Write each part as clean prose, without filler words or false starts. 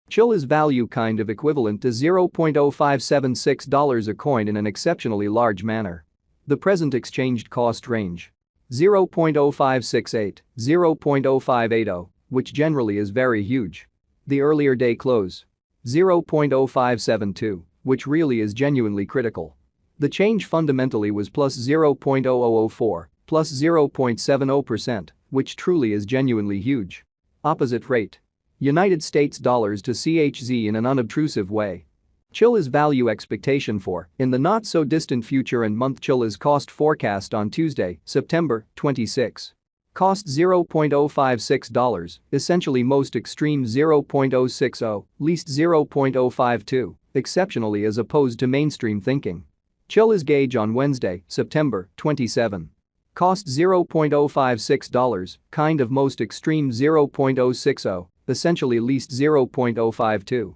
Chilliz value kind of equivalent to $0.0576 a coin in an exceptionally large manner. The present exchanged cost range. 0.0568, 0.0580, which generally is very huge. The earlier day close. 0.0572, which really is genuinely critical. The change fundamentally was plus 0.0004, plus 0.70%, which truly is genuinely huge. Opposite rate. United States dollars to CHZ in an unobtrusive way. Chilliz value expectation for, in the not-so-distant future and month. Chilliz cost forecast on Tuesday, September 26. Cost $0.056, essentially most extreme $0.060, least $0.052, exceptionally as opposed to mainstream thinking. Chilliz gauge on Wednesday, September 27. Cost $0.056, kind of most extreme $0.060, essentially least $0.052.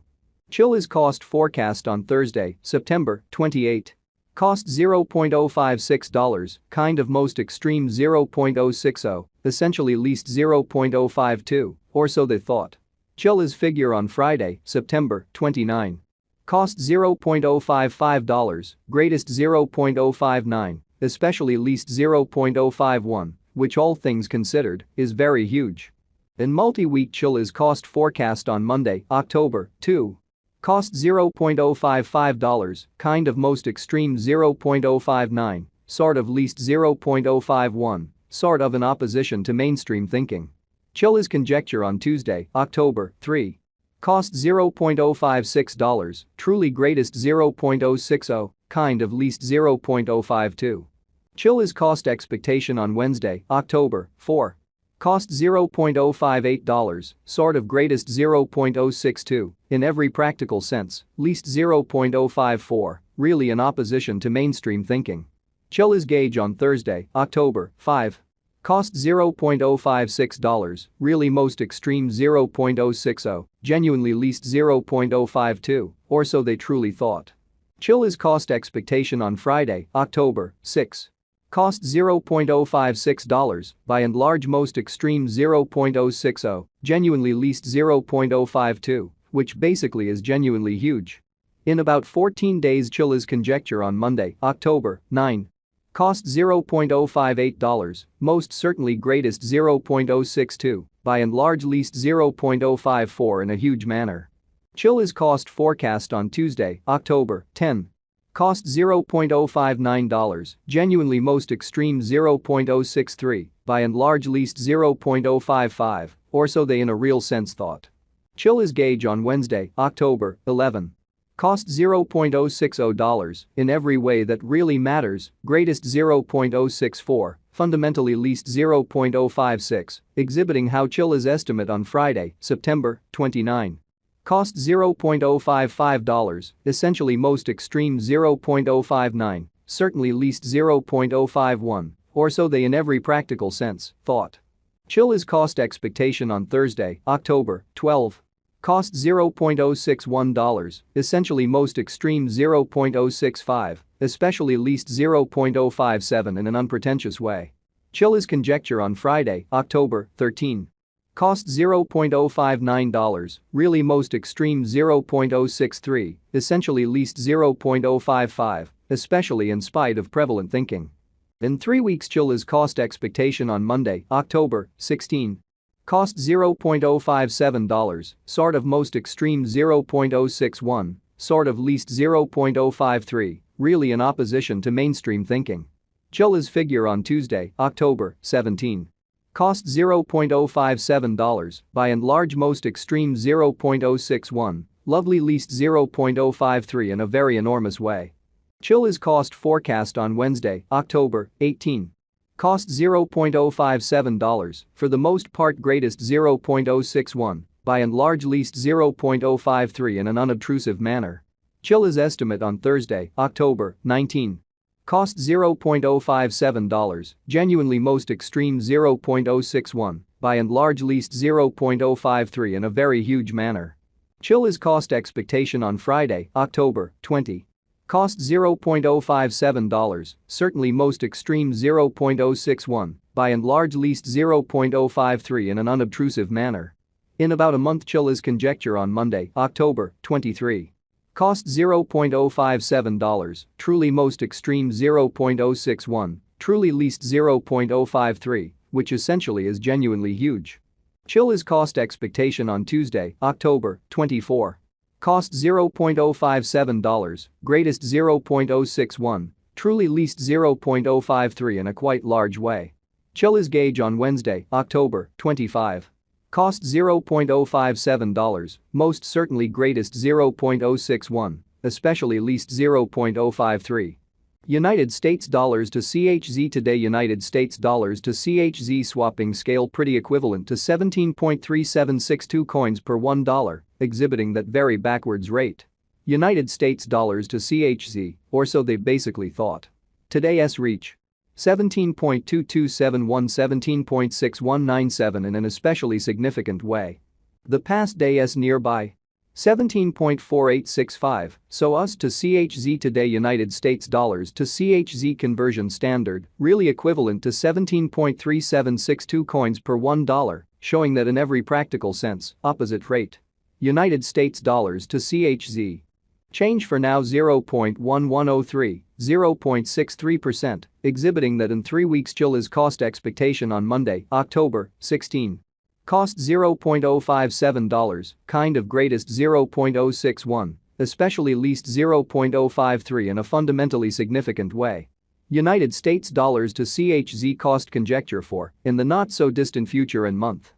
Chilliz cost forecast on Thursday, September 28. Cost $0.056, kind of most extreme $0.060, essentially least $0.052, or so they thought. Chilliz figure on Friday, September 29. Cost $0.055, greatest $0.059, especially least $0.051, which all things considered, is very huge. In multi-week Chilliz cost forecast on Monday, October 2. Cost $0.055, kind of most extreme $0.059, sort of least $0.051, sort of in opposition to mainstream thinking. Chilliz conjecture on Tuesday, October 3. Cost $0.056, truly greatest $0.060, kind of least $0.052. Chilliz cost expectation on Wednesday, October 4. Cost $0.058, sort of greatest $0.062, in every practical sense, least $0.054, really in opposition to mainstream thinking. Chilliz gauge on Thursday, October 5. Cost $0.056, really most extreme $0.060, genuinely least $0.052, or so they truly thought. Chilliz cost expectation on Friday, October 6. Cost $0.056, by and large most extreme $0.060, genuinely least $0.052, which basically is genuinely huge. In about 14 days Chilliz conjecture on Monday, October 9. Cost $0.058, most certainly greatest $0.062, by and large least $0.054 in a huge manner. Chilliz cost forecast on Tuesday, October 10. Cost $0.059, genuinely most extreme $0.063, by and large least $0.055, or so they in a real sense thought. Chilliz gauge on Wednesday, October 11. Cost $0.060, in every way that really matters, greatest $0.064, fundamentally least $0.056, exhibiting how Chilliz estimate on Friday, September 29. Cost $0.055, essentially most extreme $0.059, certainly least $0.051, or so they in every practical sense thought. Chilliz cost expectation on Thursday, October 12. Cost $0.061, essentially most extreme $0.065, especially least $0.057 in an unpretentious way. Chilliz conjecture on Friday, October 13. Cost $0.059, really most extreme $0.063, essentially least $0.055, especially in spite of prevalent thinking. In 3 weeks Chilliz cost expectation on Monday, October 16. Cost $0.057, sort of most extreme $0.061, sort of least $0.053, really in opposition to mainstream thinking. Chilliz figure on Tuesday, October 17. Cost $0.057, by and large most extreme $0.061, lovely least $0.053 in a very enormous way. Chilliz cost forecast on Wednesday, October 18. Cost $0.057, for the most part greatest $0.061, by and large least $0.053 in an unobtrusive manner. Chilliz estimate on Thursday, October 19. Cost $0.057, genuinely most extreme $0.061, by and large least $0.053 in a very huge manner. Chilliz cost expectation on Friday, October 20. Cost $0.057, certainly most extreme $0.061, by and large least $0.053 in an unobtrusive manner. In about a month. Chilliz conjecture on Monday, October 23. Cost $0.057, truly most extreme $0.061, truly least $0.053, which essentially is genuinely huge. Chilliz cost expectation on Tuesday, October 24. Cost $0.057, greatest $0.061, truly least $0.053 in a quite large way. Chilliz gauge on Wednesday, October 25. Cost $0.057, most certainly greatest $0.061, especially least $0.053. United States dollars to CHZ today. United States dollars to CHZ swapping scale pretty equivalent to 17.3762 coins per $1, exhibiting that very backwards rate. United States dollars to CHZ, or so they basically thought. Today's reach 17.2271, 17.6197 in an especially significant way. The past day's nearby 17.4865, so US to CHZ today. United States dollars to CHZ conversion standard, really equivalent to 17.3762 coins per $1, showing that in every practical sense, opposite rate. United States dollars to CHZ. Change for now 0.1103, 0.63%, exhibiting that in 3 weeks. Chilliz cost expectation on Monday, October 16. Cost $0.057, kind of greatest $0.061, especially least $0.053 in a fundamentally significant way. United States dollars to CHZ cost conjecture for, in the not-so-distant future and month.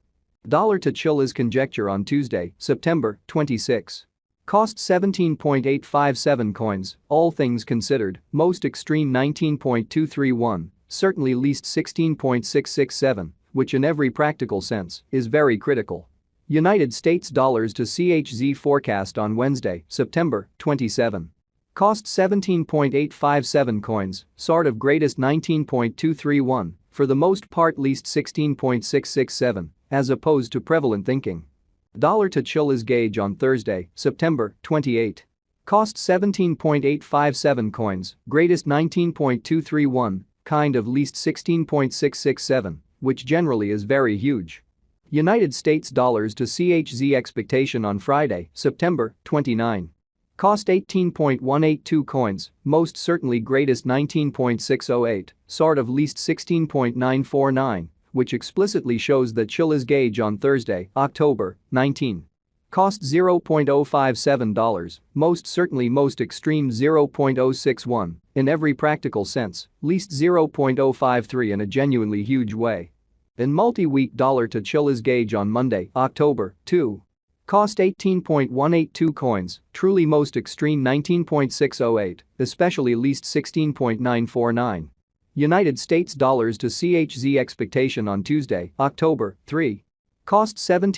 Dollar to Chilliz conjecture on Tuesday, September 26. Cost 17.857 coins, all things considered, most extreme 19.231, certainly least 16.667, which in every practical sense is very critical. United States dollars to CHZ forecast on Wednesday, September 27. Cost 17.857 coins, sort of greatest 19.231, for the most part least 16.667, as opposed to prevalent thinking. Dollar to Chilliz gauge on Thursday, September 28. Cost 17.857 coins, greatest 19.231, kind of least 16.667, which generally is very huge. United States dollars to CHZ expectation on Friday, September 29. Cost 18.182 coins, most certainly greatest 19.608, sort of least 16.949, which explicitly shows that Chilliz gauge on Thursday, October 19. Cost $0.057, most certainly most extreme $0.061, in every practical sense, least $0.053 in a genuinely huge way. In multi-week. Dollar to Chilliz gauge on Monday, October 2. Cost 18.182 coins, truly most extreme 19.608, especially least 16.949. United States dollars to CHZ expectation on Tuesday, October 3. Cost 17.